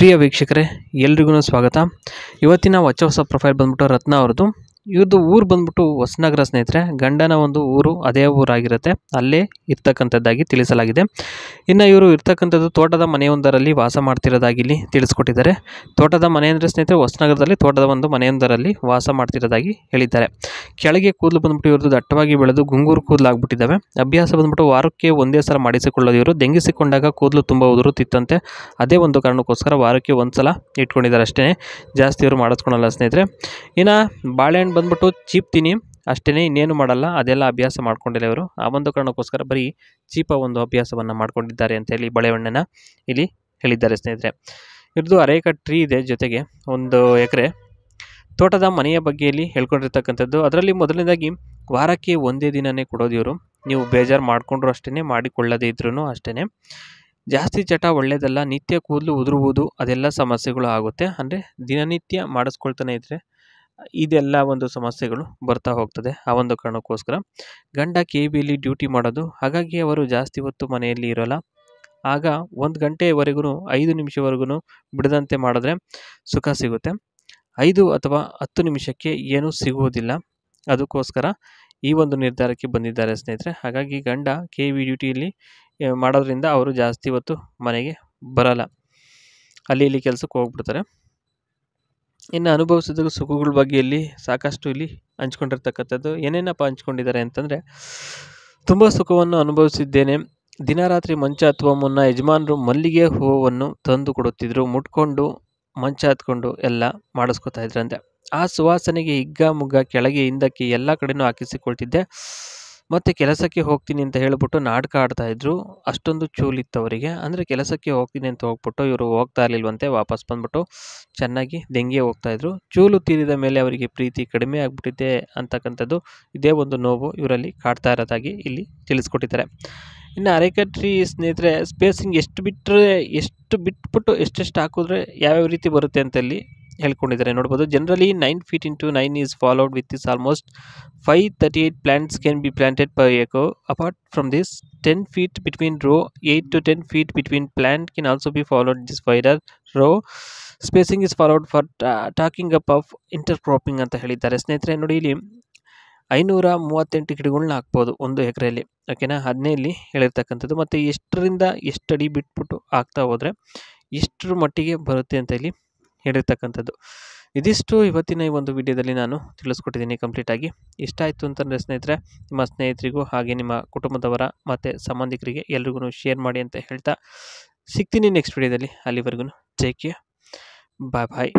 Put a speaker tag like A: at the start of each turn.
A: ಪ್ರಿಯ ವೀಕ್ಷಕರೇ, ಎಲ್ರಿಗೂ ಸ್ವಾಗತ. ಇವತ್ತಿನ ಹೊಸ ಪ್ರೊಫೈಲ್ ಬಂದ್ಬಿಟ್ಟು ರತ್ನ ಅವ್ರದ್ದು. ಇವ್ರದ್ದು ಊರು ಬಂದ್ಬಿಟ್ಟು ಹೊಸನಗರ ಸ್ನೇಹಿತರೆ. ಗಂಡನ ಒಂದು ಊರು ಅದೇ ಊರಾಗಿರುತ್ತೆ, ಅಲ್ಲೇ ಇರ್ತಕ್ಕಂಥದ್ದಾಗಿ ತಿಳಿಸಲಾಗಿದೆ. ಇನ್ನು ಇವರು ಇರ್ತಕ್ಕಂಥದ್ದು ತೋಟದ ಮನೆಯೊಂದರಲ್ಲಿ ವಾಸ ಮಾಡ್ತಿರೋದಾಗಿ ಇಲ್ಲಿ ತಿಳಿಸ್ಕೊಟ್ಟಿದ್ದಾರೆ. ತೋಟದ ಮನೆ ಅಂದರೆ ಸ್ನೇಹಿತರೆ ಹೊಸನಗರದಲ್ಲಿ ತೋಟದ ಒಂದು ಮನೆಯೊಂದರಲ್ಲಿ ವಾಸ ಮಾಡ್ತಿರೋದಾಗಿ ಹೇಳಿದ್ದಾರೆ. ಕೆಳಗೆ ಕೂದಲು ಬಂದ್ಬಿಟ್ಟು ಇವ್ರದ್ದು ದಟ್ಟವಾಗಿ ಬೆಳೆದು ಗುಂಗೂರು ಕೂದಲು ಆಗ್ಬಿಟ್ಟಿದ್ದಾವೆ. ಅಭ್ಯಾಸ ಬಂದ್ಬಿಟ್ಟು ವಾರಕ್ಕೆ ಒಂದೇ ಸಲ ಮಾಡಿಸಿಕೊಳ್ಳೋದು. ಇವರು ದೆಂಗಿಸಿಕೊಂಡಾಗ ಕೂದಲು ತುಂಬ ಉದುರುತ್ತಿತ್ತಂತೆ. ಅದೇ ಒಂದು ಕಾರಣಕ್ಕೋಸ್ಕರ ವಾರಕ್ಕೆ ಒಂದು ಸಲ ಇಟ್ಕೊಂಡಿದ್ದಾರೆ ಅಷ್ಟೇ, ಜಾಸ್ತಿ ಇವರು ಮಾಡಿಸ್ಕೊಳಲ್ಲ ಸ್ನೇಹಿತರೆ. ಇನ್ನು ಬಾಳೆಹಣ್ಣು ಬಂದ್ಬಿಟ್ಟು ಚೀಪ್ತೀನಿ ಅಷ್ಟೇ, ಇನ್ನೇನು ಮಾಡಲ್ಲ, ಅದೆಲ್ಲ ಅಭ್ಯಾಸ ಮಾಡ್ಕೊಂಡಿಲ್ಲ ಇವರು. ಆ ಒಂದು ಕಾರಣಕ್ಕೋಸ್ಕರ ಬರೀ ಚೀಪ ಒಂದು ಅಭ್ಯಾಸವನ್ನು ಮಾಡ್ಕೊಂಡಿದ್ದಾರೆ ಅಂತ ಹೇಳಿ ಬಾಳೆಹಣ್ಣನ್ನು ಇಲ್ಲಿ ಹೇಳಿದ್ದಾರೆ ಸ್ನೇಹಿತರೆ. ಇವ್ರದ್ದು ಅರೇಕ ಟ್ರೀ ಇದೆ, ಜೊತೆಗೆ 1 ಎಕರೆ ತೋಟದ ಮನೆಯ ಬಗ್ಗೆ ಇಲ್ಲಿ ಹೇಳ್ಕೊಂಡಿರ್ತಕ್ಕಂಥದ್ದು. ಅದರಲ್ಲಿ ಮೊದಲನೇದಾಗಿ ವಾರಕ್ಕೆ ಒಂದೇ ದಿನವೇ ಕೊಡೋದು ಇವರು. ನೀವು ಬೇಜಾರು ಮಾಡಿಕೊಂಡ್ರು ಅಷ್ಟೇ, ಮಾಡಿಕೊಳ್ಳದೇ ಇದ್ರೂ ಅಷ್ಟೇ. ಜಾಸ್ತಿ ಚಟ ಒಳ್ಳೆಯದಲ್ಲ. ನಿತ್ಯ ಕೂದಲು ಉದುರುವುದು ಅದೆಲ್ಲ ಸಮಸ್ಯೆಗಳು ಆಗುತ್ತೆ. ಅಂದರೆ ದಿನನಿತ್ಯ ಮಾಡಿಸ್ಕೊಳ್ತಾನೆ ಇದ್ದರೆ ಇದೆಲ್ಲ ಒಂದು ಸಮಸ್ಯೆಗಳು ಬರ್ತಾ ಹೋಗ್ತದೆ. ಆ ಒಂದು ಕಾರಣಕ್ಕೋಸ್ಕರ ಗಂಡ KBಯಲ್ಲಿ ಡ್ಯೂಟಿ ಮಾಡೋದು, ಹಾಗಾಗಿ ಅವರು ಜಾಸ್ತಿ ಹೊತ್ತು ಮನೆಯಲ್ಲಿ ಇರೋಲ್ಲ. ಆಗ 1 ಗಂಟೆವರೆಗೂ 5 ನಿಮಿಷವರೆಗೂ ಬಿಡದಂತೆ ಮಾಡಿದ್ರೆ ಸುಖ ಸಿಗುತ್ತೆ. 5 ಅಥವಾ 10 ನಿಮಿಷಕ್ಕೆ ಏನೂ ಸಿಗುವುದಿಲ್ಲ. ಅದಕ್ಕೋಸ್ಕರ ಈ ಒಂದು ನಿರ್ಧಾರಕ್ಕೆ ಬಂದಿದ್ದಾರೆ ಸ್ನೇಹಿತರೆ. ಹಾಗಾಗಿ ಗಂಡ KB ಡ್ಯೂಟಿಯಲ್ಲಿ ಮಾಡೋದ್ರಿಂದ ಅವರು ಜಾಸ್ತಿ ಹೊತ್ತು ಮನೆಗೆ ಬರಲ್ಲ, ಅಲ್ಲಿ ಇಲ್ಲಿ ಕೆಲಸಕ್ಕೆ ಹೋಗ್ಬಿಡ್ತಾರೆ. ಇನ್ನು ಅನುಭವಿಸಿದ ಸುಖಗಳ ಬಗ್ಗೆ ಇಲ್ಲಿ ಸಾಕಷ್ಟು ಇಲ್ಲಿ ಹಂಚ್ಕೊಂಡಿರ್ತಕ್ಕಂಥದ್ದು. ಏನೇನಪ್ಪ ಹಂಚ್ಕೊಂಡಿದ್ದಾರೆ ಅಂತಂದರೆ, ತುಂಬ ಸುಖವನ್ನು ಅನುಭವಿಸಿದ್ದೇನೆ. ದಿನ ರಾತ್ರಿ ಮಂಚ ಹತ್ತುವ ಮುನ್ನ ಯಜಮಾನರು ಮಲ್ಲಿಗೆ ಹೂವನ್ನು ತಂದು ಕೊಡುತ್ತಿದ್ದರು. ಮುಟ್ಕೊಂಡು ಮಂಚ ಹತ್ಕೊಂಡು ಎಲ್ಲ ಮಾಡಿಸ್ಕೊತಾ ಇದ್ರಂತೆ. ಆ ಸುವಾಸನೆಗೆ ಹಿಗ್ಗ ಕೆಳಗೆ ಹಿಂದಕ್ಕೆ ಎಲ್ಲ ಕಡೆನೂ ಹಾಕಿಸಿಕೊಳ್ತಿದ್ದೆ. ಮತ್ತು ಕೆಲಸಕ್ಕೆ ಹೋಗ್ತೀನಿ ಅಂತ ಹೇಳ್ಬಿಟ್ಟು ನಾಟಕ ಆಡ್ತಾಯಿದ್ರು. ಅಷ್ಟೊಂದು ಚೂಲಿತ್ತು ಅವರಿಗೆ. ಅಂದರೆ ಕೆಲಸಕ್ಕೆ ಹೋಗ್ತೀನಿ ಅಂತ ಹೋಗ್ಬಿಟ್ಟು ಇವರು ಹೋಗ್ತಾ ಇರಲಿಲ್ವಂತೆ, ವಾಪಸ್ ಬಂದ್ಬಿಟ್ಟು ಚೆನ್ನಾಗಿ ದೆಂಗೆ ಹೋಗ್ತಾಯಿದ್ರು. ಚೂಲು ತೀರಿದ ಮೇಲೆ ಅವರಿಗೆ ಪ್ರೀತಿ ಕಡಿಮೆ ಆಗಿಬಿಟ್ಟಿದೆ ಅಂತಕ್ಕಂಥದ್ದು ಇದೇ ಒಂದು ನೋವು ಇವರಲ್ಲಿ ಕಾಡ್ತಾ ಇರೋದಾಗಿ ಇಲ್ಲಿ ತಿಳಿಸ್ಕೊಟ್ಟಿದ್ದಾರೆ. ಇನ್ನು ಅರೇಕ ಟ್ರೀ ಸ್ನೇಹಿತರೆ, ಸ್ಪೇಸಿಂಗ್ ಎಷ್ಟು ಬಿಟ್ಬಿಟ್ಟು ಎಷ್ಟೆಷ್ಟು ಹಾಕಿದ್ರೆ ಯಾವ್ಯಾವ ರೀತಿ ಬರುತ್ತೆ ಅಂತ ಇಲ್ಲಿ ಹೇಳ್ಕೊಂಡಿದ್ದಾರೆ ನೋಡ್ಬೋದು. Generally 9 feet into 9 is followed with this almost 538 plants can be planted per acre. Apart from this, 10 feet between row, 8 to 10 feet between plant can also be followed this wider row. Spacing is followed for talking up of intercropping ಅಂತ ಹೇಳಿದ್ದಾರೆ ಸ್ನೇಹಿತರೆ. ನೋಡಿ, ಇಲ್ಲಿ 538 ಗಿಡಗಳನ್ನ ಹಾಕ್ಬೋದು 1 ಎಕರೆಯಲ್ಲಿ, ಓಕೆನಾ? ಅದನ್ನೇ ಇಲ್ಲಿ ಹೇಳಿರ್ತಕ್ಕಂಥದ್ದು. ಮತ್ತು ಎಷ್ಟರಿಂದ ಎಷ್ಟು ಅಡಿ ಬಿಟ್ಬಿಟ್ಟು ಹಾಕ್ತಾ ಹೋದರೆ ಎಷ್ಟರ ಮಟ್ಟಿಗೆ ಬರುತ್ತೆ ಅಂತ ಇಲ್ಲಿ ಹೇಳಿರ್ತಕ್ಕಂಥದ್ದು. ಇದಿಷ್ಟು ಇವತ್ತಿನ ಈ ಒಂದು ವಿಡಿಯೋದಲ್ಲಿ ನಾನು ತಿಳಿಸ್ಕೊಟ್ಟಿದ್ದೀನಿ ಕಂಪ್ಲೀಟಾಗಿ. ಇಷ್ಟ ಆಯಿತು ಅಂತಂದರೆ ಸ್ನೇಹಿತರೆ, ನಿಮ್ಮ ಸ್ನೇಹಿತರಿಗೂ ಹಾಗೆ ನಿಮ್ಮ ಕುಟುಂಬದವರ ಮತ್ತು ಸಂಬಂಧಿಕರಿಗೆ ಎಲ್ರಿಗೂ ಶೇರ್ ಮಾಡಿ ಅಂತ ಹೇಳ್ತಾ ಸಿಗ್ತೀನಿ ನೆಕ್ಸ್ಟ್ ವಿಡಿಯೋದಲ್ಲಿ. ಅಲ್ಲಿವರೆಗೂ ಟೇಕ್ ಕೇರ್, ಬಾಯ್.